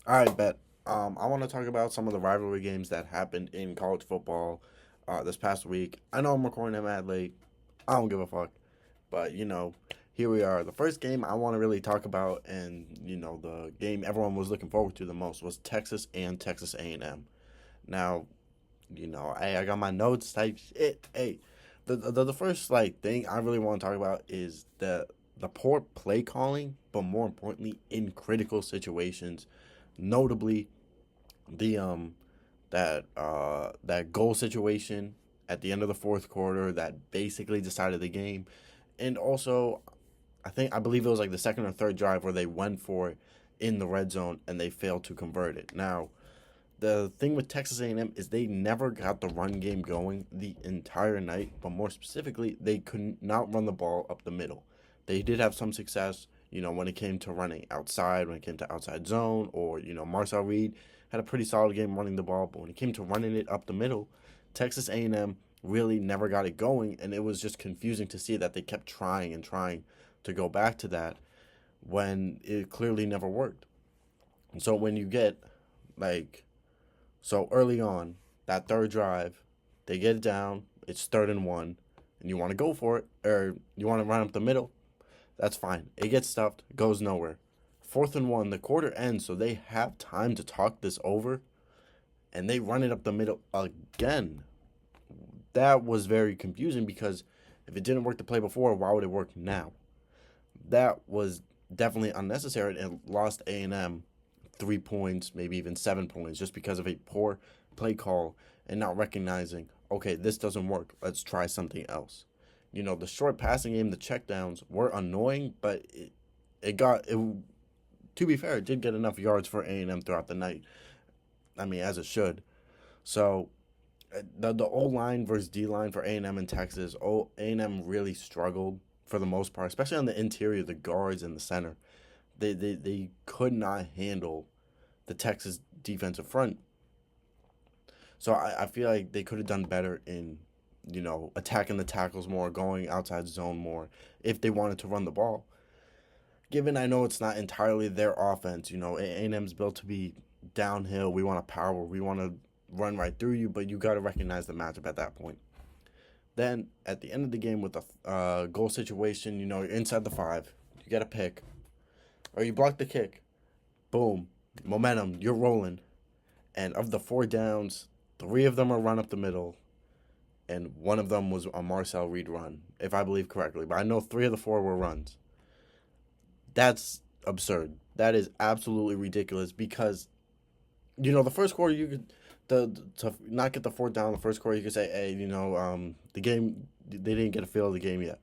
All right, bet. I want to talk about some of the rivalry games that happened in college football this past week. I know I'm recording them at late. I don't give a fuck. But, here we are. The first game I want to really talk about, and, the game everyone was looking forward to the most was Texas and Texas A&M. Now, hey, I got my notes type shit. Hey, the first, thing I really want to talk about is the poor play calling, but more importantly, in critical situations, notably the that goal situation at the end of the fourth quarter that basically decided the game, and also I believe it was like the second or third drive where they went for it in the red zone and they failed to convert it. Now the thing with Texas A&M is they never got the run game going the entire night, but more specifically, they could not run the ball up the middle. They did have some success, when it came to running outside, when it came to outside zone, or Marcel Reed had a pretty solid game running the ball, but when it came to running it up the middle, Texas A&M really never got it going, and it was just confusing to see that they kept trying and trying to go back to that when it clearly never worked. And so when you get like so early on, that third drive, they get it down. It's 3rd and 1, and you want to go for it, or you want to run up the middle. That's fine. It gets stuffed, goes nowhere. 4th and 1, the quarter ends, so they have time to talk this over, and they run it up the middle again. That was very confusing because if it didn't work the play before, why would it work now? That was definitely unnecessary and lost A&M 3 points, maybe even 7 points, just because of a poor play call and not recognizing, okay, this doesn't work. Let's try something else. The short passing game, the checkdowns were annoying, but it got it. To be fair, it did get enough yards for A&M throughout the night. I mean, as it should. So the O line versus D line for A&M in Texas, A&M really struggled for the most part, especially on the interior, the guards and the center. They could not handle the Texas defensive front. So I feel like they could have done better in, attacking the tackles more, going outside zone more if they wanted to run the ball. Given I know it's not entirely their offense, A&M's built to be downhill. We want to power. We want to run right through you, but you got to recognize the matchup at that point. Then at the end of the game with a goal situation, you're inside the 5. You get a pick, or you block the kick. Boom, momentum. You're rolling. And of the 4 downs, 3 of them are run up the middle, and one of them was a Marcel Reed run, if I believe correctly. But I know 3 of the 4 were runs. That's absurd. That is absolutely ridiculous because the first quarter you could to not get the fourth down the first quarter you could say, hey, the game they didn't get a feel of the game yet.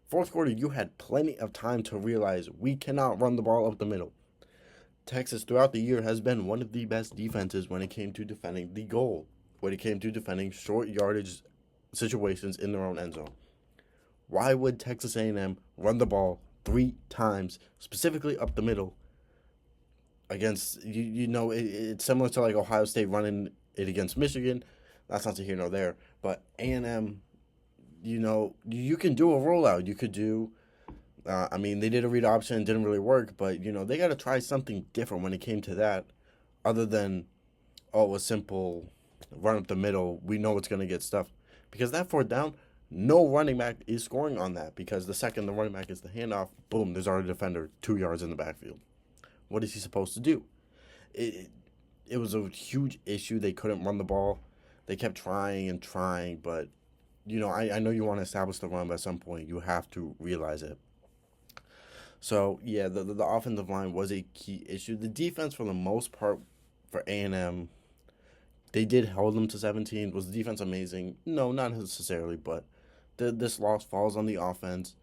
Fourth quarter you had plenty of time to realize we cannot run the ball up the middle. Texas throughout the year has been one of the best defenses when it came to defending the goal, when it came to defending short yardage situations in their own end zone. Why would Texas A&M run the ball 3 times, specifically up the middle, against it's similar to like Ohio State running it against Michigan. That's not to here nor there, but A&M, you can do a rollout. You could do. I mean, they did a read option and didn't really work, but they got to try something different when it came to that, other than a simple run up the middle. We know it's gonna get stuffed because that 4th down, no running back is scoring on that because the second the running back is the handoff, boom, there's already a defender 2 yards in the backfield. What is he supposed to do? It, it was a huge issue. They couldn't run the ball. They kept trying and trying, but I know you want to establish the run, but at some point you have to realize it. So yeah, the offensive line was a key issue. The defense, for the most part, for A&M, they did hold them to 17. Was the defense amazing? No, not necessarily, but this loss falls on the offense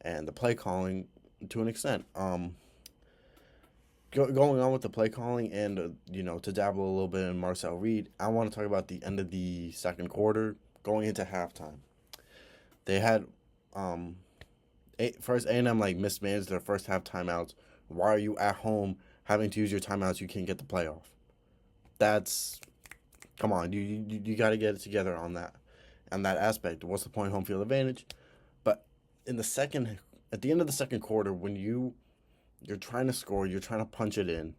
and the play calling to an extent. Going on with the play calling and to dabble a little bit in Marcel Reed, I want to talk about the end of the second quarter going into halftime. They had first A&M like mismanaged their first half timeouts. Why are you at home having to use your timeouts? You can't get the playoff. That's come on. You got to get it together on that aspect. What's the point? Home field advantage. But in the second, at the end of the second quarter, when you're trying to score, you're trying to punch it in,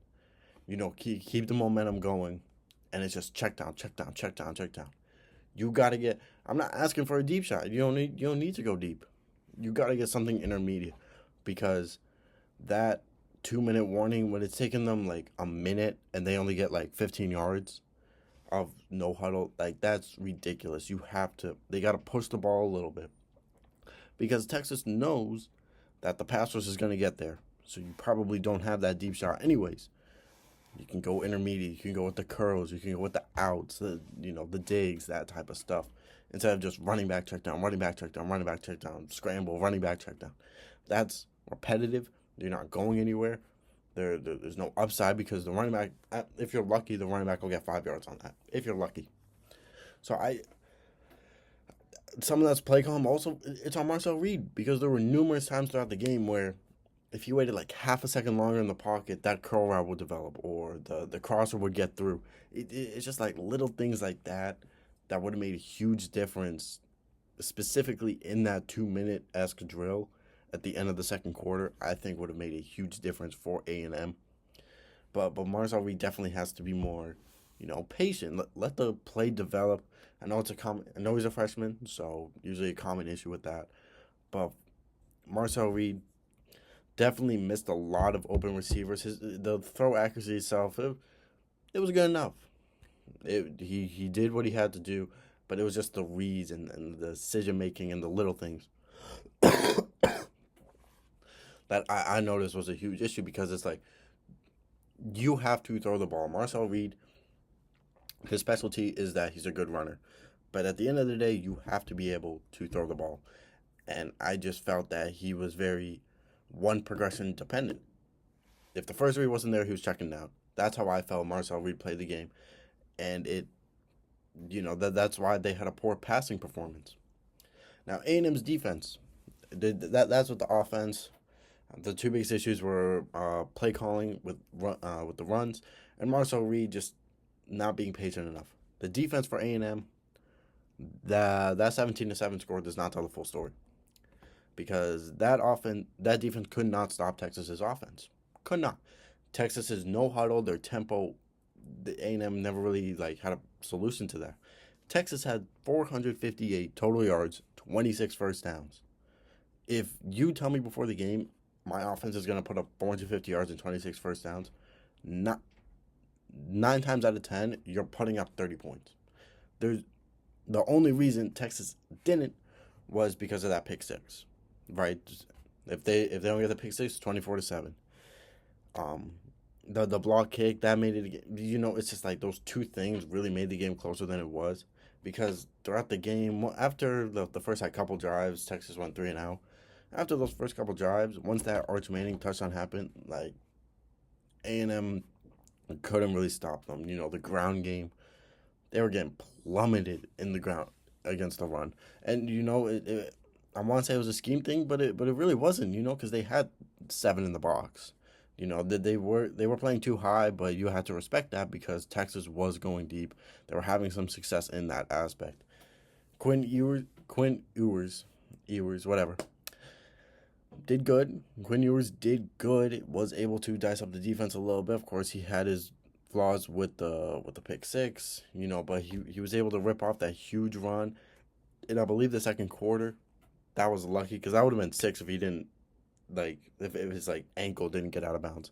keep the momentum going, and it's just check down, check down, check down, check down. You got to get. I'm not asking for a deep shot. You don't need to go deep. You got to get something intermediate, because that 2 minute warning, when it's taking them like a minute and they only get like 15 yards of no huddle, like that's ridiculous. They got to push the ball a little bit, because Texas knows that the pass rush is going to get there. So you probably don't have that deep shot anyways. You can go intermediate. You can go with the curls. You can go with the outs, the digs, that type of stuff. Instead of just running back, check down, running back, check down, running back, check down, scramble, running back, check down. That's repetitive. You're not going anywhere. There's no upside, because the running back, if you're lucky, the running back will get 5 yards on that. If you're lucky. So some of that's play calm. Also, it's on Marcel Reed, because there were numerous times throughout the game where if he waited like half a second longer in the pocket, that curl route would develop, or the crosser would get through. It's just like little things like that would have made a huge difference, specifically in that 2-minute-esque drill at the end of the second quarter. I think would have made a huge difference for A&M. But Marcel Reed definitely has to be more, patient. Let the play develop. I know he's a freshman, so usually a common issue with that. But Marcel Reed definitely missed a lot of open receivers. The throw accuracy itself, it was good enough. He did what he had to do, but it was just the reads and the decision making and the little things that I noticed was a huge issue, because it's like, you have to throw the ball. Marcel Reed, his specialty is that he's a good runner. But at the end of the day, you have to be able to throw the ball. And I just felt that he was very one progression dependent. If the first read wasn't there, he was checking down. That's how I felt Marcel Reed played the game. And that's why they had a poor passing performance. Now, A&M's defense, that's what the offense. The two biggest issues were play calling with the runs, and Marcel Reed just not being patient enough. The defense for A&M, that 17-7 score does not tell the full story, because that defense could not stop Texas's offense. Could not. Texas's no huddle, their tempo, the A&M never really had a solution to that. Texas had 458 total yards, 26 first downs. If you tell me before the game my offense is going to put up 450 yards and 26 first downs, 9 times out of 10, you're putting up 30 points. The only reason Texas didn't was because of that pick six, right? If they don't get the pick six, 24-7. The block kick, that made it, it's just like those two things really made the game closer than it was, because throughout the game, after the first couple drives, Texas went 3-0. After those first couple drives, once that Arch Manning touchdown happened, A&M couldn't really stop them. The ground game, they were getting plummeted in the ground against the run. And, I want to say it was a scheme thing, but it really wasn't, because they had 7 in the box. They were playing too high, but you had to respect that, because Texas was going deep. They were having some success in that aspect. Quinn Ewers, whatever, did good. Quinn Ewers did good. Was able to dice up the defense a little bit. Of course, he had his flaws with the pick six, but he was able to rip off that huge run. And I believe the second quarter, that was lucky, because that would have been 6 if he didn't, if his ankle didn't get out of bounds.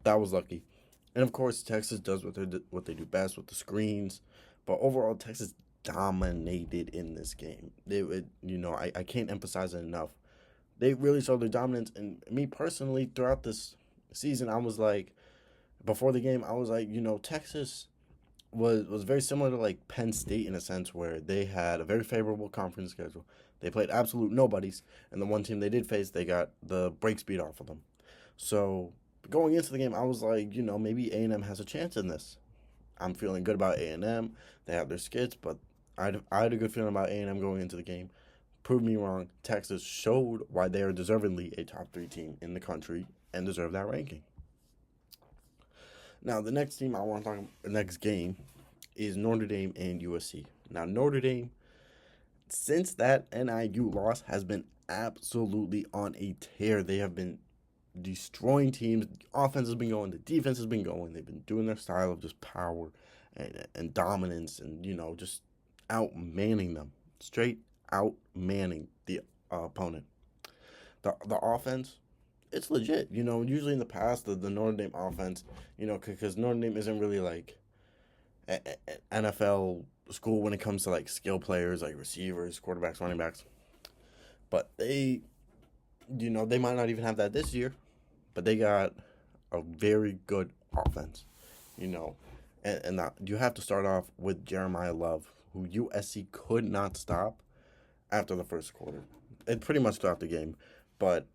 That was lucky. And of course, Texas does what they do best with the screens. But overall, Texas dominated in this game. I can't emphasize it enough. They really showed their dominance. And me personally, throughout this season, I was before the game, I was Texas was very similar to Penn State in a sense, where they had a very favorable conference schedule. They played absolute nobodies, and the one team they did face, they got the brakes beat off of them. So going into the game, I was maybe A&M has a chance in this. I'm feeling good about A&M. They have their skits, but I had a good feeling about A&M going into the game. Proved me wrong. Texas showed why they are deservedly a top 3 team in the country and deserve that ranking. Now, the next team I want to talk about, the next game, is Notre Dame and USC. Now, Notre Dame, since that NIU loss, has been absolutely on a tear. They have been destroying teams. The offense has been going. The defense has been going. They've been doing their style of just power and dominance and, just outmanning them. Straight outmanning the opponent. The offense, it's legit. Usually in the past, the Notre Dame offense, because Notre Dame isn't really like NFL school when it comes to like skill players, like receivers, quarterbacks, running backs. But they might not even have that this year, but they got a very good offense, and that you have to start off with Jeremiah Love, who USC could not stop after the first quarter. It pretty much throughout the game, but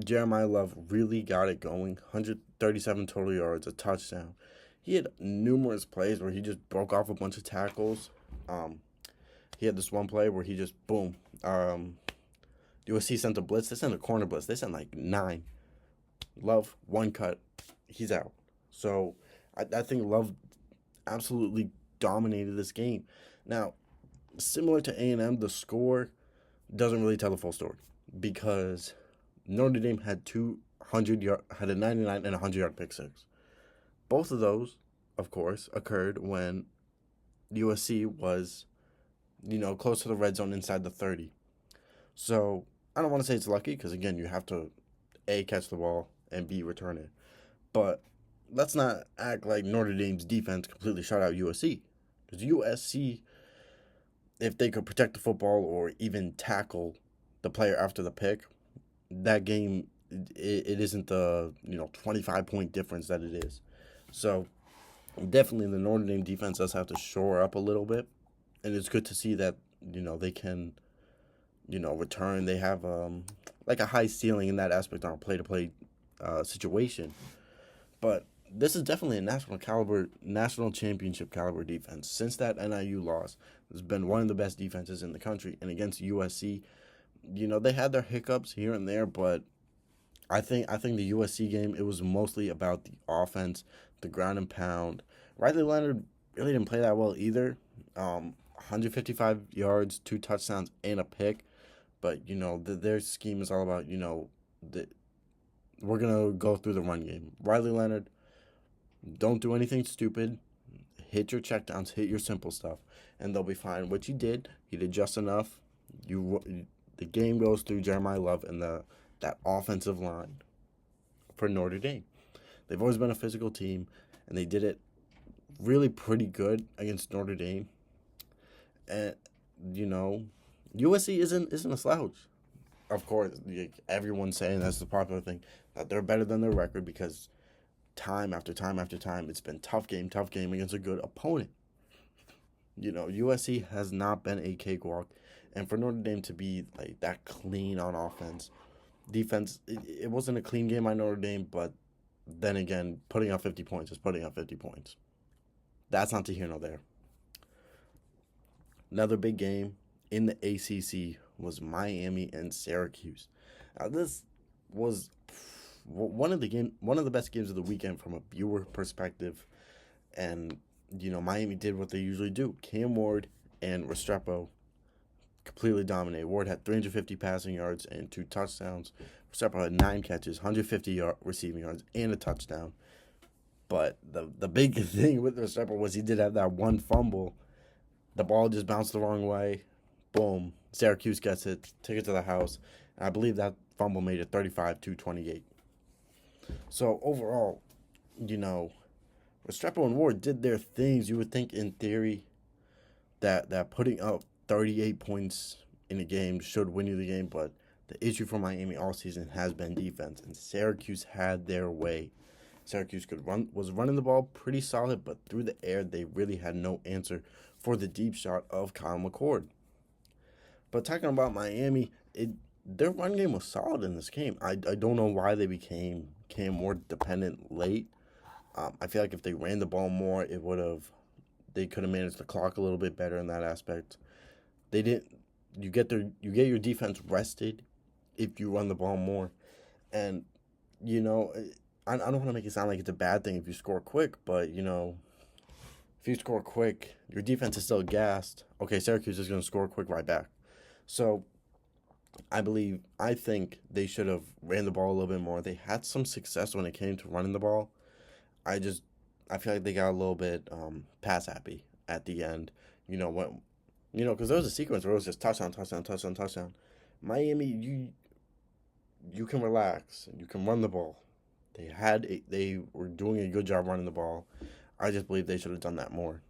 Jeremiah Love really got it going. 137 total yards, a touchdown. He had numerous plays where he just broke off a bunch of tackles. He had this one play where he just boom. USC sent a blitz. They sent a corner blitz. They sent like 9. Love, one cut, he's out. So I think Love absolutely dominated this game. Now, similar to A&M, the score doesn't really tell the full story because Notre Dame had had a 99 and a 100-yard pick six. Both of those, of course, occurred when USC was, close to the red zone inside the 30. So I don't want to say it's lucky because, again, you have to, A, catch the ball, and B, return it. But let's not act like Notre Dame's defense completely shut out USC. Because USC, if they could protect the football or even tackle the player after the pick, that game, it isn't the 25-point difference that it is. So definitely the Notre Dame defense does have to shore up a little bit. And it's good to see that, they can, return. They have like a high ceiling in that aspect on a play-to-play situation. But this is definitely a national championship caliber defense. Since that NIU loss, it's been one of the best defenses in the country. And against USC, they had their hiccups here and there, but I think the USC game, it was mostly about the offense, the ground and pound. Riley Leonard really didn't play that well either. 155 yards, 2 touchdowns, and a pick. But, their scheme is all about, we're going to go through the run game. Riley Leonard, don't do anything stupid. Hit your checkdowns, hit your simple stuff, and they'll be fine. Which he did. He did just enough. The game goes through Jeremiah Love and that offensive line for Notre Dame. They've always been a physical team, and they did it really pretty good against Notre Dame. And, USC isn't a slouch. Of course, everyone's saying that's the popular thing, that they're better than their record because time after time after time, it's been tough game against a good opponent. USC has not been a cakewalk. And for Notre Dame to be like that clean on offense, defense, it wasn't a clean game by Notre Dame, but then again, putting up 50 points is putting up 50 points. That's not to here nor there. Another big game in the ACC was Miami and Syracuse. Now, this was one of the best games of the weekend from a viewer perspective, and Miami did what they usually do. Cam Ward and Restrepo completely dominated. Ward had 350 passing yards and 2 touchdowns. Restrepo had 9 catches, 150 receiving yards, and a touchdown. But the big thing with Restrepo was he did have that one fumble. The ball just bounced the wrong way. Boom. Syracuse gets it, take it to the house. And I believe that fumble made it 35-28. So overall, Restrepo and Ward did their things. You would think in theory that putting up 38 points in a game should win you the game, but the issue for Miami all season has been defense, and Syracuse had their way. Syracuse was running the ball pretty solid, but through the air, they really had no answer for the deep shot of Kyle McCord. But talking about Miami, their run game was solid in this game. I don't know why they became more dependent late. I feel like if they ran the ball more, they could have managed the clock a little bit better in that aspect. They didn't. You get your defense rested if you run the ball more, and I don't want to make it sound like it's a bad thing if you score quick, but if you score quick, your defense is still gassed. Okay, Syracuse is going to score quick right back. So I think they should have ran the ball a little bit more. They had some success when it came to running the ball. I just I feel like they got a little bit pass happy at the end. When because there was a sequence where it was just touchdown, touchdown, touchdown, touchdown. Miami, you can relax. You can run the ball. They were doing a good job running the ball. I just believe they should have done that more.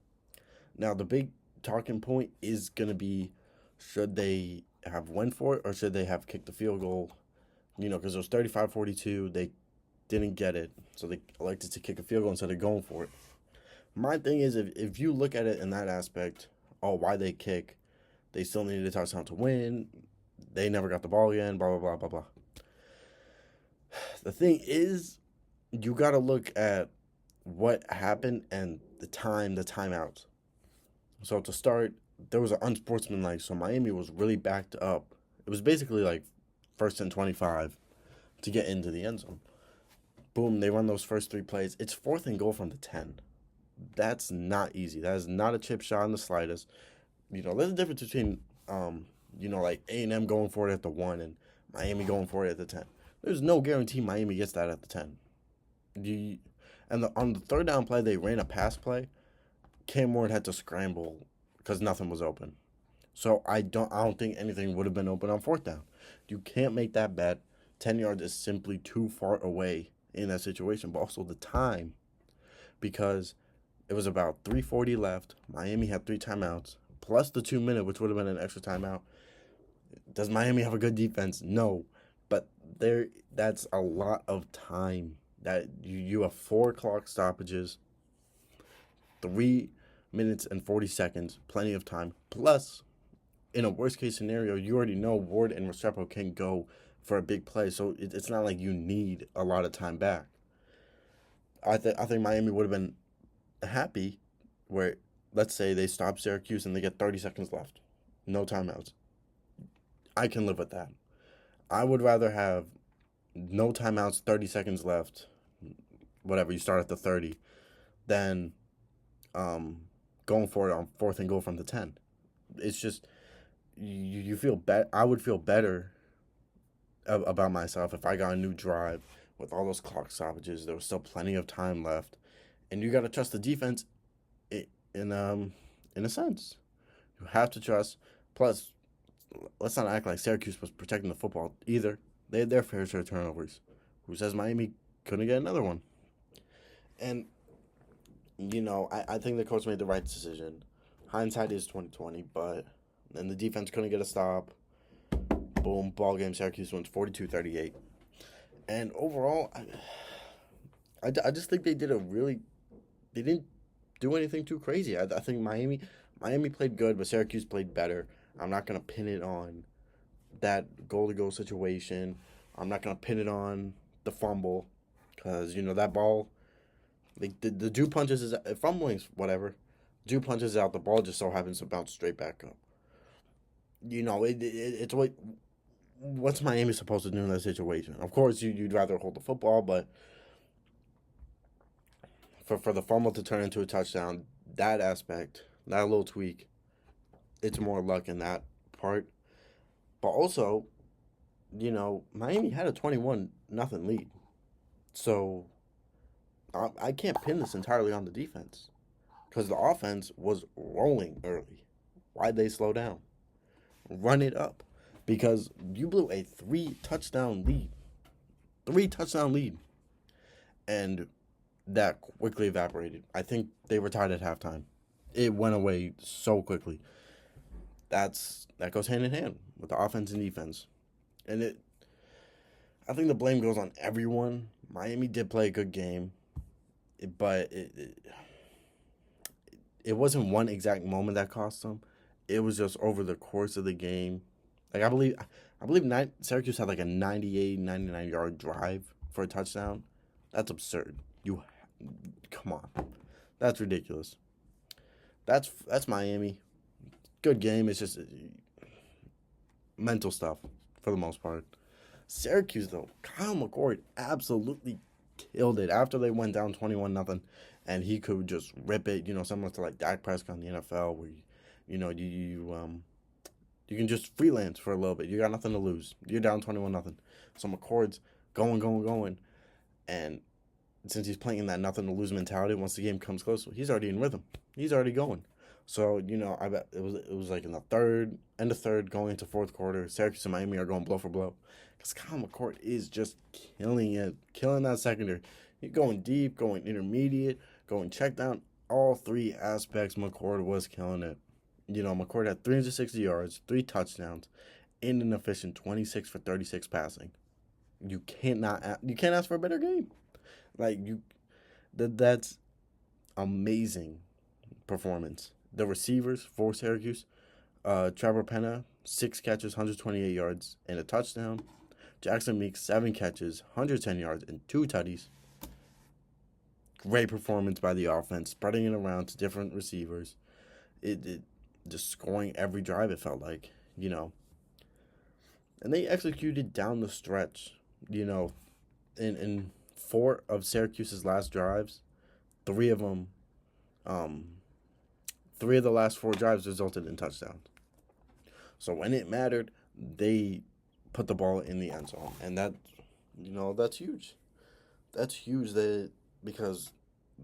Now the big talking point is gonna be, should they have went for it or should they have kicked the field goal? Because it was 35-42. They didn't get it, so they elected to kick a field goal instead of going for it. My thing is, if you look at it in that aspect, why they kick, they still needed a touchdown to win. They never got the ball again, blah, blah, blah, blah, blah. The thing is, you got to look at what happened and the timeouts. So to start, there was an unsportsmanlike, so Miami was really backed up. It was basically like 1st and 25 to get into the end zone. Boom, they run those first three plays. It's 4th and goal from the 10. That's not easy. That is not a chip shot in the slightest. There's a difference between, like A&M going for it at the 1 and Miami going for it at the 10. There's no guarantee Miami gets that at the 10. On the third down play, they ran a pass play. Cam Ward had to scramble because nothing was open. So I don't think anything would have been open on 4th down. You can't make that bet. 10 yards is simply too far away in that situation. But also the time, because it was about 3:40 left. Miami had 3 timeouts, plus the 2-minute, which would have been an extra timeout. Does Miami have a good defense? No. But that's a lot of time. That you have 4 clock stoppages, 3 minutes and 40 seconds, plenty of time. Plus, in a worst case scenario, you already know Ward and Restrepo can go for a big play, so it's not like you need a lot of time back. I think Miami would have been happy where, let's say they stop Syracuse and they get 30 seconds left, no timeouts. I can live with that. I would rather have no timeouts, 30 seconds left, whatever, you start at the 30, than going for it on 4th and goal from the 10. It's just, you feel better. I would feel better about myself if I got a new drive with all those clock stoppages. There was still plenty of time left, and you got to trust the defense in a sense. You have to trust. Plus, let's not act like Syracuse was protecting the football either. They had their fair share of turnovers. Who says Miami couldn't get another one? And I think the coach made the right decision. Hindsight is 2020, but then the defense couldn't get a stop. Boom, ball game. Syracuse wins 42-38. And overall, I just think they didn't do anything too crazy. I think Miami played good, but Syracuse played better. I'm not going to pin it on that goal-to-go situation. I'm not going to pin it on the fumble because, that ball, the dude punches is fumbling's whatever. Dude punches out, the ball just so happens to bounce straight back up. It's what's Miami supposed to do in that situation? Of course, you'd rather hold the football, but for the fumble to turn into a touchdown, that aspect, that little tweak, it's more luck in that part. But also, Miami had a 21-0 lead. So I can't pin this entirely on the defense because the offense was rolling early. Why'd they slow down? Run it up, because you blew a 3-touchdown lead. 3-touchdown lead. And that quickly evaporated. I think they were tied at halftime. It went away so quickly. That goes hand in hand with the offense and defense. And I think the blame goes on everyone. Miami did play a good game, but it wasn't one exact moment that cost them. It was just over the course of the game. Like I believe Syracuse had like a 98, 99-yard drive for a touchdown. That's absurd. Come on. That's ridiculous. That's Miami. Good game. It's just mental stuff for the most part. Syracuse, though, Kyle McCord absolutely killed it after they went down 21-0, and he could just rip it, similar to like Dak Prescott in the NFL, where you You can just freelance for a little bit. You got nothing to lose. You're down 21-0. So McCord's going. And since he's playing that nothing to lose mentality, once the game comes close, he's already in rhythm. He's already going. So, I bet it was like in the end of third, going into fourth quarter, Syracuse and Miami are going blow for blow. Because Kyle McCord is just killing it, killing that secondary. He's going deep, going intermediate, going check down. All three aspects, McCord was killing it. McCord had 360 yards, 3 touchdowns, and an efficient 26 for 36 passing. You can't ask for a better game. That's amazing performance. The receivers for Syracuse, Trevor Penna, 6 catches, 128 yards, and a touchdown. Jackson Meeks, 7 catches, 110 yards, and 2 tutties. Great performance by the offense, spreading it around to different receivers. It just scoring every drive, it felt like, And they executed down the stretch, in 4 of Syracuse's last drives, 3 of them, 3 of the last 4 drives resulted in touchdowns. So when it mattered, they put the ball in the end zone, and that's huge. That's huge because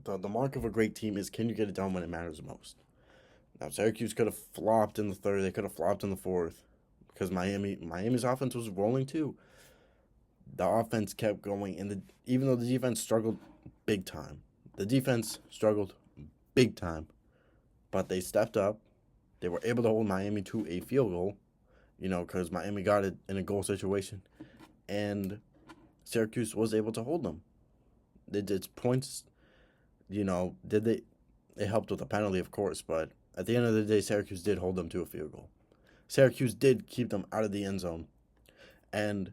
the mark of a great team is, can you get it done when it matters most? Now Syracuse could have flopped in the third, they could have flopped in the fourth, because Miami's offense was rolling too. The offense kept going, and even though the defense struggled big time, but they stepped up. They were able to hold Miami to a field goal, because Miami got it in a goal situation, and Syracuse was able to hold them. Its points, it helped with a penalty, of course, but at the end of the day, Syracuse did hold them to a field goal. Syracuse did keep them out of the end zone, and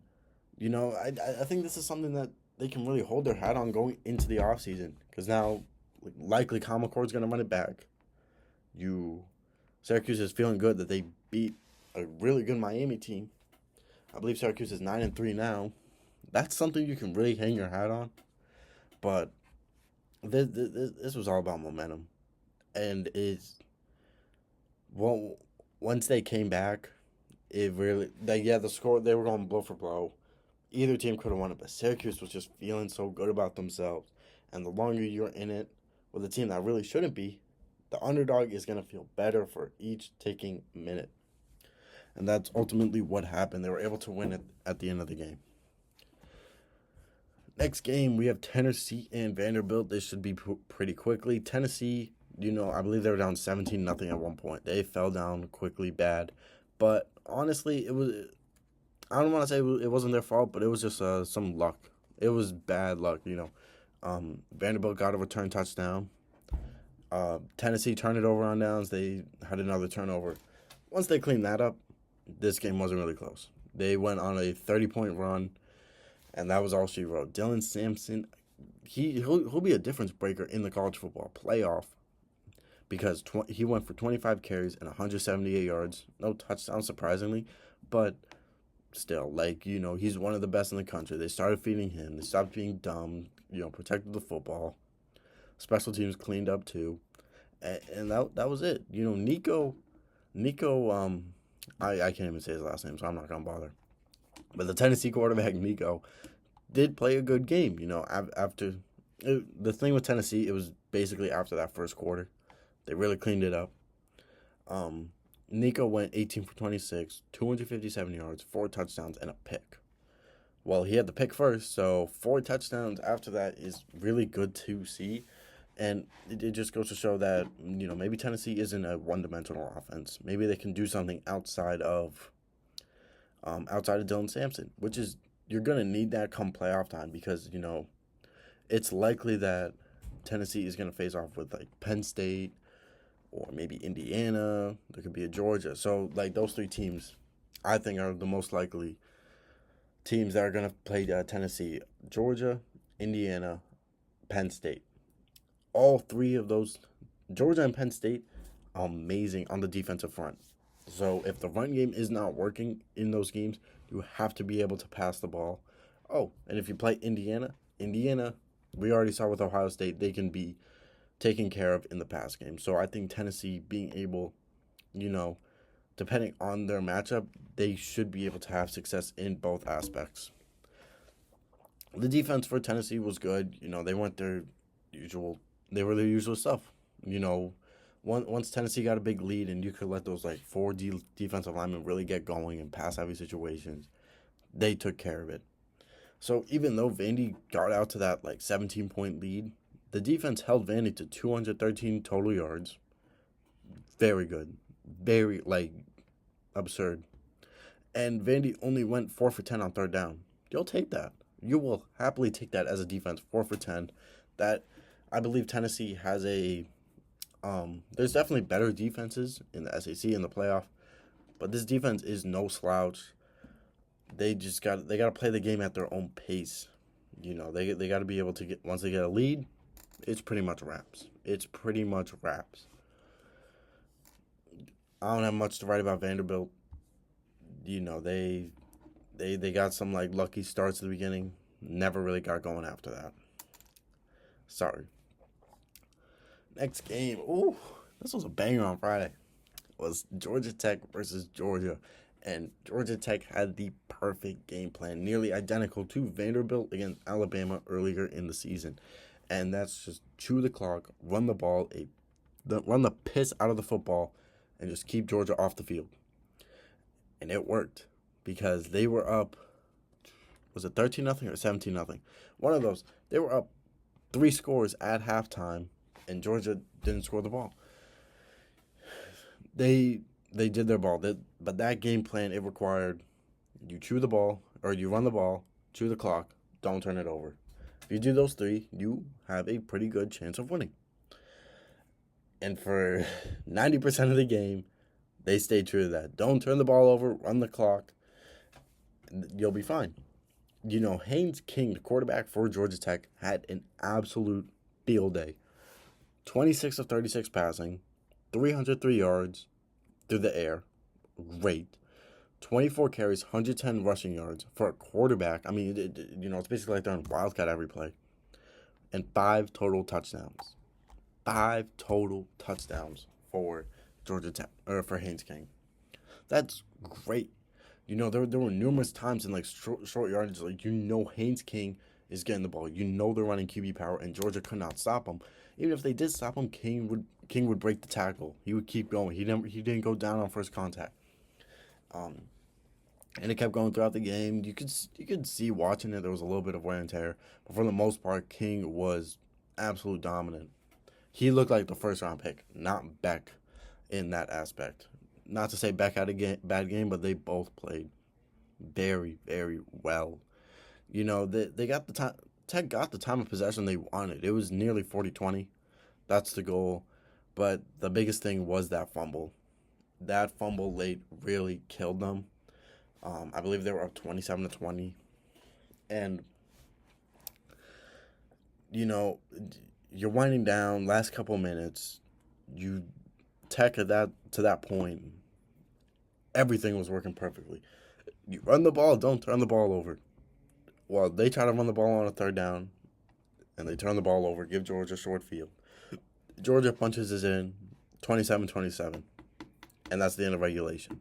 I think this is something that they can really hold their hat on going into the offseason, because now likely Kyle McCord's going to run it back. Syracuse is feeling good that they beat a really good Miami team. I believe Syracuse is 9-3 now. That's something you can really hang your hat on. But this was all about momentum, and once they came back, the score, they were going blow for blow. Either team could have won it, but Syracuse was just feeling so good about themselves. And the longer you're in it with a team that really shouldn't be, the underdog is going to feel better for each taking minute. And that's ultimately what happened. They were able to win it at the end of the game. Next game, we have Tennessee and Vanderbilt. This should be pretty quickly. Tennessee, I believe they were down 17-0 at one point. They fell down quickly, bad. But honestly, I don't want to say it wasn't their fault, but it was just some luck. It was bad luck, Vanderbilt got a return touchdown. Tennessee turned it over on downs. They had another turnover. Once they cleaned that up, this game wasn't really close. They went on a 30-point run, and that was all she wrote. Dylan Sampson, he'll be a difference breaker in the college football playoff, because he went for 25 carries and 178 yards. No touchdowns, surprisingly, but still, he's one of the best in the country. They started feeding him. They stopped being dumb, protected the football. Special teams cleaned up too, and that was it. Nico, I can't even say his last name, so I'm not gonna bother. But the Tennessee quarterback Nico did play a good game. After the thing with Tennessee, it was basically after that first quarter, they really cleaned it up. Nico went 18 for 26, 257 yards, 4 touchdowns, and a pick. Well, he had the pick first, so 4 touchdowns after that is really good to see. And it just goes to show that, maybe Tennessee isn't a one-dimensional offense. Maybe they can do something outside of Dylan Sampson, which is, you're going to need that come playoff time, because, it's likely that Tennessee is going to face off with, Penn State or maybe Indiana. There could be a Georgia. So, those 3 teams, I think, are the most likely teams that are going to play Tennessee. Georgia, Indiana, Penn State. All 3 of those, Georgia and Penn State, amazing on the defensive front. So if the run game is not working in those games, you have to be able to pass the ball. Oh, and if you play Indiana, we already saw with Ohio State, they can be taken care of in the pass game. So I think Tennessee being able, depending on their matchup, they should be able to have success in both aspects. The defense for Tennessee was good. They weren't their usual. They were their usual stuff. Once Tennessee got a big lead and you could let those like four defensive linemen really get going in pass heavy situations, they took care of it. So even though Vandy got out to that like 17-point lead, the defense held Vandy to 213 total yards. Very good. Very, absurd. And Vandy only went 4 for 10 on third down. You'll take that. You will happily take that as a defense, 4 for 10. That, I believe Tennessee has there's definitely better defenses in the SEC in the playoff, but this defense is no slouch. They got to play the game at their own pace. They got to be able to get, once they get a lead, it's pretty much wraps. I don't have much to write about Vanderbilt. They got some like lucky starts at the beginning. Never really got going after that. Sorry. Next game. Ooh, this was a banger on Friday. It was Georgia Tech versus Georgia. And Georgia Tech had the perfect game plan, nearly identical to Vanderbilt against Alabama earlier in the season. And that's just chew the clock, run the ball, run the piss out of the football, and just keep Georgia off the field. And it worked because they were up, was it 13-0 or 17-0? One of those. They were up 3 scores at halftime, and Georgia didn't score the ball. They did their ball, but that game plan, it required you chew the ball, or you run the ball, chew the clock, don't turn it over. If you do those 3, you have a pretty good chance of winning. And for 90% of the game, they stayed true to that. Don't turn the ball over, run the clock, and you'll be fine. Haynes King, the quarterback for Georgia Tech, had an absolute field day. 26 of 36 passing, 303 yards through the air. Great. 24 carries, 110 rushing yards for a quarterback. I mean, it's basically like they're on Wildcat every play. And 5 total touchdowns. 5 total touchdowns for Georgia Tech, or for Haynes King. That's great. There were numerous times in short yardage, Haynes King is getting the ball. They're running QB power, and Georgia could not stop him. Even if they did stop him, King would break the tackle. He would keep going. He didn't go down on first contact. And it kept going throughout the game. You could see watching it, there was a little bit of wear and tear, but for the most part, King was absolute dominant. He looked like the first round pick, not Beck in that aspect. Not to say Beck had a bad game, but they both played very, very well. They got the time. Tech got the time of possession they wanted. It was nearly 40-20. That's the goal. But the biggest thing was that fumble. That fumble late really killed them. I believe they were up 27-20. And, you're winding down, last couple minutes. Tech to that point, everything was working perfectly. You run the ball, don't turn the ball over. Well, they try to run the ball on a third down, and they turn the ball over, give Georgia a short field. Georgia punches us in 27-27, and that's the end of regulation.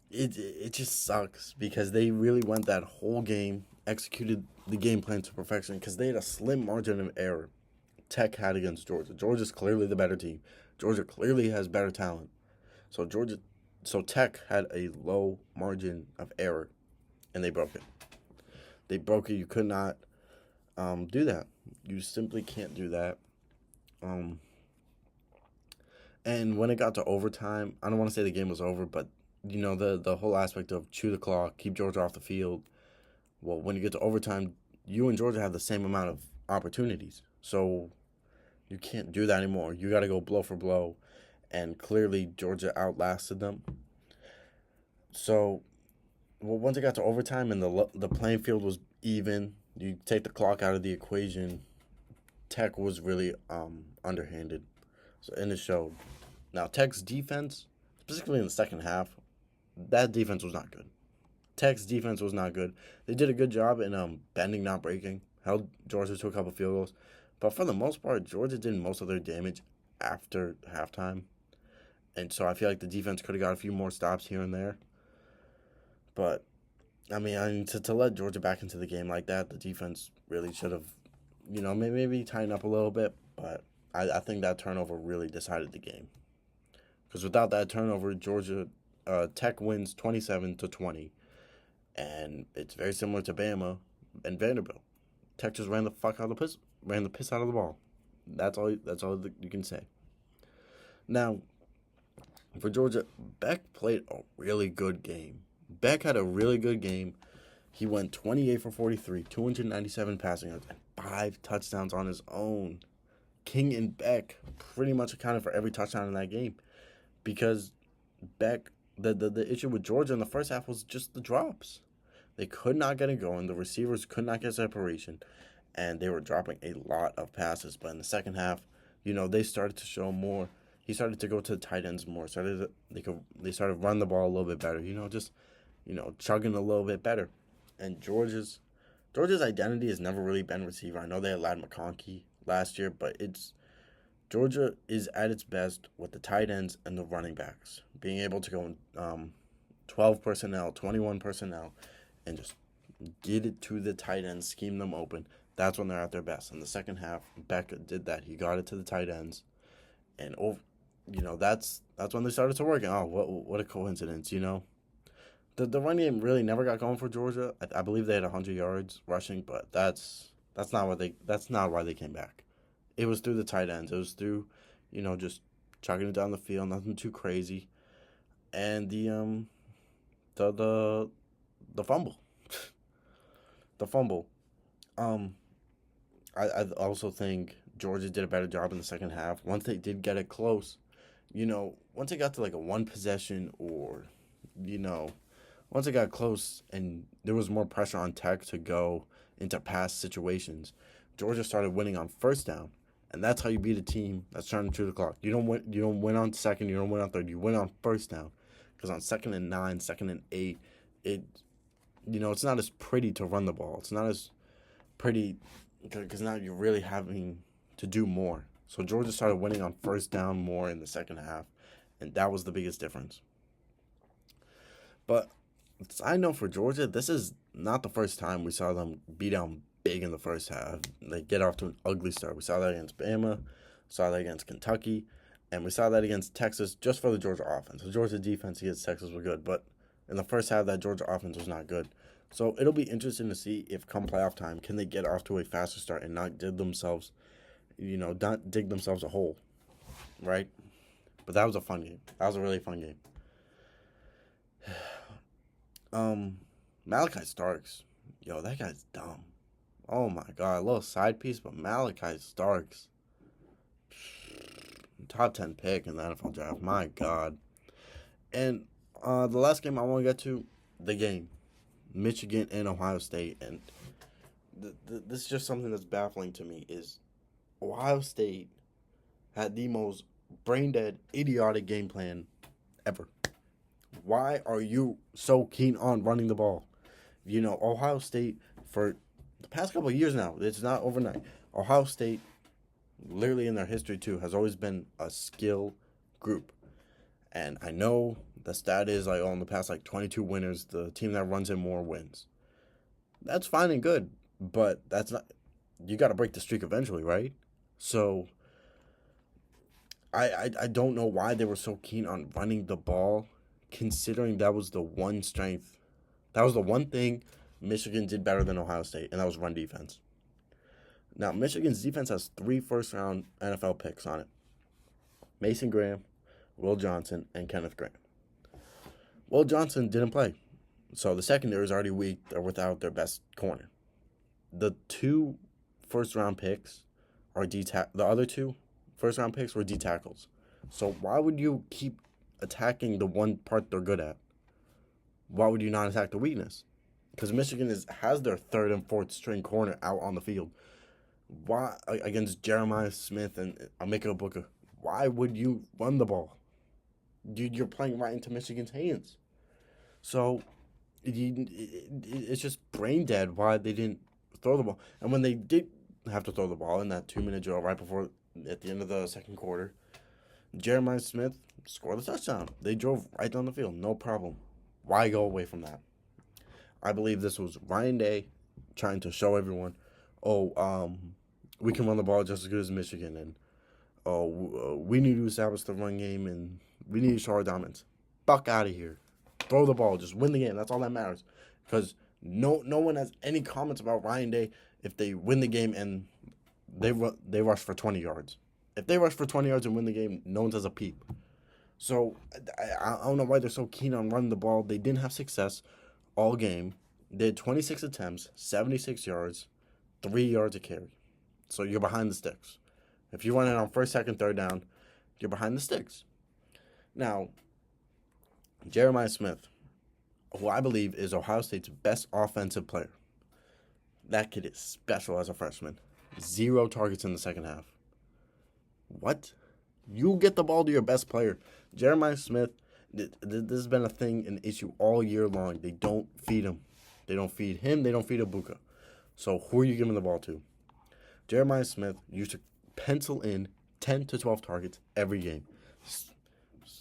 It just sucks because they really went that whole game, executed the game plan to perfection because they had a slim margin of error. Tech had against Georgia. Georgia's clearly the better team. Georgia clearly has better talent. So Tech had a low margin of error, and they broke it. You could not do that. You simply can't do that. And when it got to overtime, I don't want to say the game was over, but the whole aspect of chew the clock, keep Georgia off the field. Well, when you get to overtime, you and Georgia have the same amount of opportunities. So you can't do that anymore. You got to go blow for blow. And clearly Georgia outlasted them. So, once it got to overtime and the playing field was even, you take the clock out of the equation, Tech was really underhanded. And it showed. Now, Tech's defense, specifically in the second half, that defense was not good. Tech's defense was not good. They did a good job in bending, not breaking. Held Georgia to a couple field goals. But for the most part, Georgia did most of their damage after halftime. And so I feel like the defense could have got a few more stops here and there. But, to let Georgia back into the game like that, the defense really should have, maybe tightened up a little bit. But I think that turnover really decided the game. Because without that turnover, Georgia Tech wins 27-20. And it's very similar to Bama and Vanderbilt. Tech just ran the piss out of the ball. That's all you can say. Now, for Georgia, Beck played a really good game. Beck had a really good game. He went 28 for 43, 297 passing yards, and 5 touchdowns on his own. King and Beck pretty much accounted for every touchdown in that game because Beck, the issue with Georgia in the first half was just the drops. They could not get it going. The receivers could not get separation, and they were dropping a lot of passes. But in the second half, they started to show more. He started to go to the tight ends more. They started running the ball a little bit better. Chugging a little bit better. And Georgia's identity has never really been receiver. I know they had Ladd McConkey last year, but Georgia is at its best with the tight ends and the running backs. Being able to go 12 personnel, 21 personnel, and just get it to the tight ends, scheme them open. That's when they're at their best. In the second half, Beck did that. He got it to the tight ends. And, that's when they started to work. Oh, what a coincidence, The run game really never got going for Georgia. I believe they had 100 yards rushing, but that's not why they came back. It was through the tight ends. It was through, just chugging it down the field, nothing too crazy, and the fumble, the fumble. I also think Georgia did a better job in the second half. Once they did get it close, once it got to like a one possession or, once it got close and there was more pressure on Tech to go into pass situations, Georgia started winning on first down, and that's how you beat a team that's trying to chew the clock. You don't win on second, you don't win on third, you win on first down, because on 2nd and 9, 2nd and 8, it's not as pretty to run the ball. It's not as pretty because now you're really having to do more. So Georgia started winning on first down more in the second half, and that was the biggest difference. But I know for Georgia, this is not the first time we saw them beat down big in the first half. They get off to an ugly start. We saw that against Bama, saw that against Kentucky, and we saw that against Texas just for the Georgia offense. The Georgia defense against Texas was good, but in the first half, that Georgia offense was not good. So it'll be interesting to see if come playoff time, can they get off to a faster start and not dig themselves a hole, right? But that was a fun game. That was a really fun game. Malachi Starks, that guy's dumb. Oh my God, a little side piece, but Malachi Starks, top 10 pick in the NFL draft. My God. And the last game I want to get to, the game, Michigan and Ohio State, and this is just something that's baffling to me is Ohio State had the most brain-dead, idiotic game plan ever. Why are you so keen on running the ball? Ohio State, for the past couple of years now, it's not overnight. Ohio State, literally in their history too, has always been a skill group. And I know the stat is in the past 22 winners, the team that runs it more wins. That's fine and good, but that's not. You got to break the streak eventually, right? So I don't know why they were so keen on running the ball, considering that was the one strength. That was the one thing Michigan did better than Ohio State, and that was run defense. Now, Michigan's defense has 3 first-round NFL picks on it. Mason Graham, Will Johnson, and Kenneth Graham. Will Johnson didn't play, so the secondary is already weak. They're without their best corner. The 2 first-round picks are the other 2 first-round picks were D tackles. So why would you keep attacking the one part they're good at? Why would you not attack the weakness? Because Michigan has their 3rd and 4th string corner out on the field. Why against Jeremiah Smith and Emeka Booker? Why would you run the ball? You're playing right into Michigan's hands. So it's just brain dead why they didn't throw the ball. And when they did have to throw the ball in that 2-minute drill right before at the end of the second quarter, Jeremiah Smith scored the touchdown. They drove right down the field, no problem. Why go away from that? I believe this was Ryan Day trying to show everyone, we can run the ball just as good as Michigan, and we need to establish the run game, and we need to show our dominance. Fuck out of here. Throw the ball. Just win the game. That's all that matters. Because no one has any comments about Ryan Day if they win the game and they rush for 20 yards. If they rush for 20 yards and win the game, no one says a peep. So I don't know why they're so keen on running the ball. They didn't have success all game. They had 26 attempts, 76 yards, 3 yards a carry. So you're behind the sticks. If you run it on first, second, third down, you're behind the sticks. Now, Jeremiah Smith, who I believe is Ohio State's best offensive player. That kid is special as a freshman. 0 targets in the second half. What? You get the ball to your best player. Jeremiah Smith, this has been a thing, an issue all year long. They don't feed him. They don't feed him. They don't feed Ibuka. So who are you giving the ball to? Jeremiah Smith used to pencil in 10 to 12 targets every game.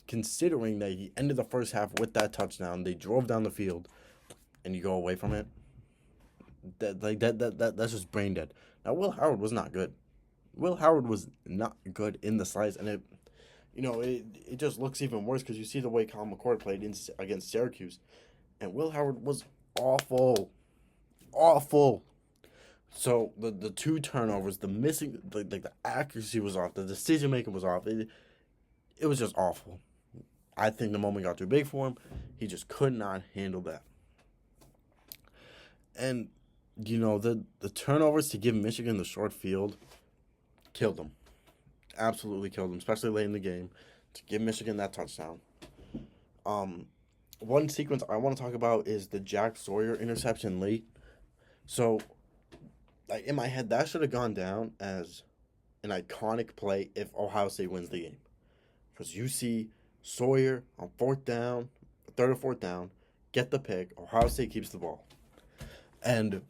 Considering that he ended the first half with that touchdown, they drove down the field, and you go away from it. That's just brain dead. Now, Will Howard was not good. Will Howard was not good in the slice, and it just looks even worse because you see the way Colin McCord played against Syracuse, and Will Howard was awful. So the 2 turnovers, the missing, the accuracy was off, the decision making was off. It was just awful. I think the moment got too big for him. He just could not handle that. And the turnovers to give Michigan the short field killed them. Absolutely killed them, especially late in the game, to give Michigan that touchdown. One sequence I want to talk about is the Jack Sawyer interception late. So, in my head, that should have gone down as an iconic play if Ohio State wins the game. Because you see Sawyer on third or fourth down, get the pick, Ohio State keeps the ball. And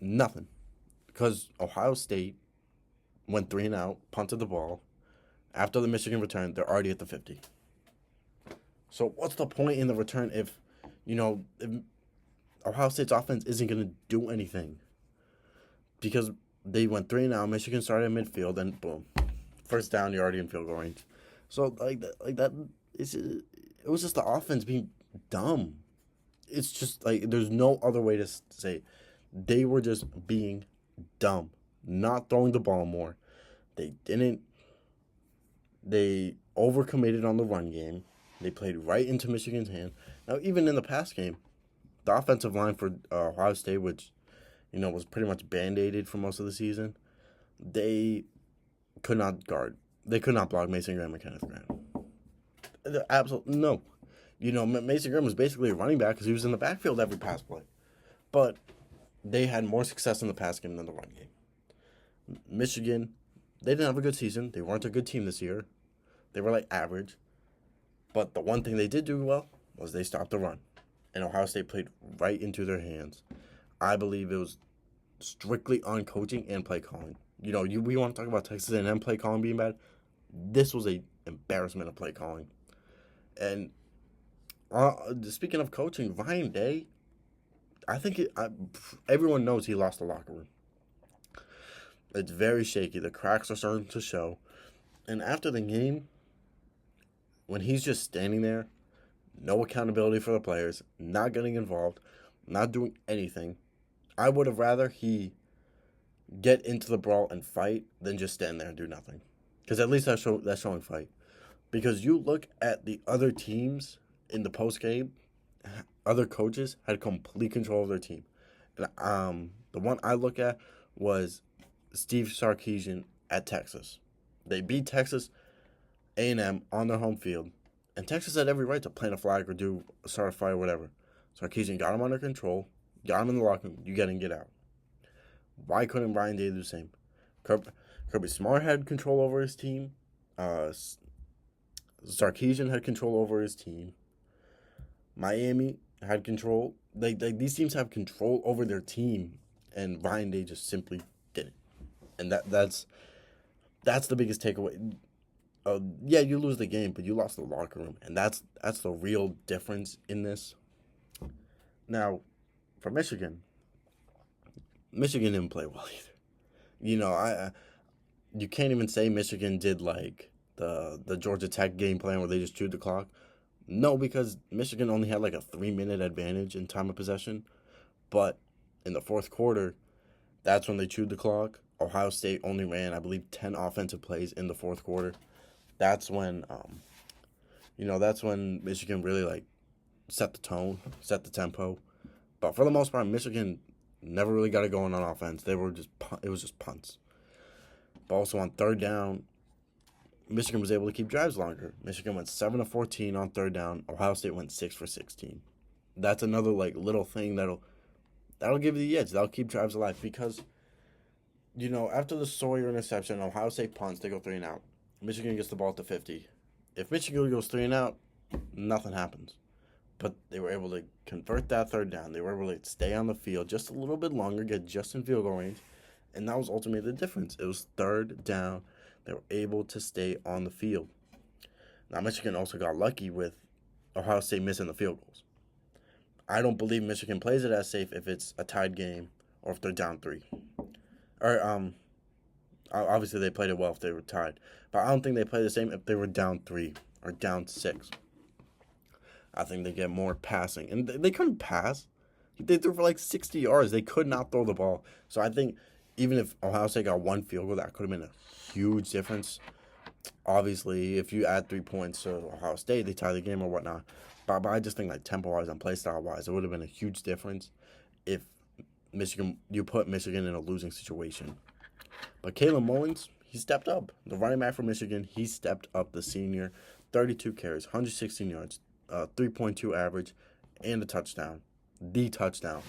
nothing. Because Ohio State went 3 and out, punted the ball. After the Michigan return, they're already at the 50. So what's the point in the return if Ohio State's offense isn't going to do anything? Because they went 3 and out, Michigan started at midfield, and boom, first down, you're already in field goal range. So it was just the offense being dumb. It's just there's no other way to say it. They were just being dumb, not throwing the ball more. They overcommitted on the run game. They played right into Michigan's hand. Now, even in the pass game, the offensive line for Ohio State, which was pretty much band-aided for most of the season, they could not guard. They could not block Mason Graham and Kenneth Graham. Absolutely no. Mason Graham was basically a running back because he was in the backfield every pass play. But they had more success in the pass game than the run game. Michigan, they didn't have a good season. They weren't a good team this year. They were average. But the one thing they did do well was they stopped the run. And Ohio State played right into their hands. I believe it was strictly on coaching and play calling. We want to talk about Texas A&M play calling being bad. This was an embarrassment of play calling. And speaking of coaching, Ryan Day, I think everyone knows he lost the locker room. It's very shaky. The cracks are starting to show. And after the game, when he's just standing there, no accountability for the players, not getting involved, not doing anything, I would have rather he get into the brawl and fight than just stand there and do nothing. Because at least that's showing fight. Because you look at the other teams in the postgame, other coaches had complete control of their team. And the one I look at was Steve Sarkisian at Texas. They beat Texas A&M on their home field. And Texas had every right to plant a flag or start a fight or whatever. Sarkisian got him under control, got him in the locker room. You get in, get out. Why couldn't Ryan Day do the same? Kirby Smart had control over his team. Sarkisian had control over his team. Miami had control. These teams have control over their team, and Ryan Day just simply didn't. And that's the biggest takeaway. Yeah, you lose the game, but you lost the locker room, and that's the real difference in this. Now, for Michigan, Michigan didn't play well either. I you can't even say Michigan did like the Georgia Tech game plan where they just chewed the clock. No, because Michigan only had like a 3 minute advantage in time of possession, but in the fourth quarter, that's when they chewed the clock. Ohio State only ran, I believe, 10 offensive plays in the fourth quarter. That's when, that's when Michigan really like set the tone, set the tempo. But for the most part, Michigan never really got it going on offense. It was just punts. But also on third down, Michigan was able to keep drives longer. Michigan went 7 of 14 on third down. Ohio State went 6 for 16. That's another like little thing that'll give you the edge. That'll keep drives alive because after the Sawyer interception, Ohio State punts, they go 3 and out. Michigan gets the ball at the 50. If Michigan goes 3 and out, nothing happens. But they were able to convert that third down. They were able to stay on the field just a little bit longer, get just in field goal range, and that was ultimately the difference. It was third down. They were able to stay on the field. Now, Michigan also got lucky with Ohio State missing the field goals. I don't believe Michigan plays it as safe if it's a tied game or if they're down 3. Or obviously they played it well if they were tied, but I don't think they play the same if they were down 3 or down 6. I think they get more passing, and they couldn't pass. They threw for like 60 yards. They could not throw the ball. So I think even if Ohio State got 1 field goal, that could have been a huge difference. Obviously, if you add 3 points to Ohio State, they tie the game or whatnot. But I just think like tempo-wise and play style-wise, it would have been a huge difference if you put Michigan in a losing situation. But Caleb Mullins, he stepped up. The running back for Michigan, he stepped up, the senior. 32 carries, 116 yards, 3.2 average, and a touchdown. The touchdown.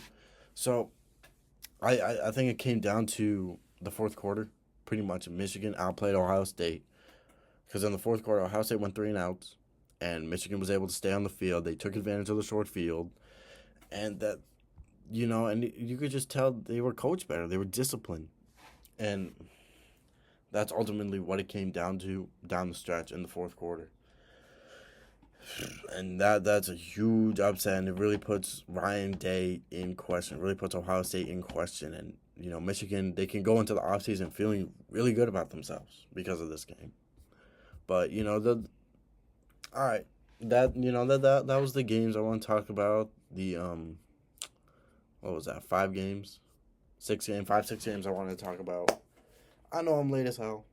So I think it came down to the fourth quarter. Pretty much Michigan outplayed Ohio State. Because in the fourth quarter, Ohio State went 3 and outs, and Michigan was able to stay on the field. They took advantage of the short field. And that, and you could just tell they were coached better. They were disciplined. And that's ultimately what it came down to down the stretch in the fourth quarter. And that's a huge upset, and it really puts Ryan Day in question. It really puts Ohio State in question. And, Michigan, they can go into the offseason feeling really good about themselves because of this game. But, all right. That was the games I want to talk about. The, what was that, 5 games? 6 games I wanted to talk about. I know I'm late as hell.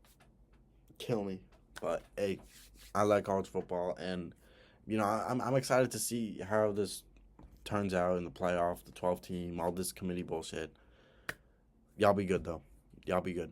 Kill me. But, hey, I like college football, and I'm excited to see how this turns out in the playoff, the 12 team, all this committee bullshit. Y'all be good, though. Y'all be good.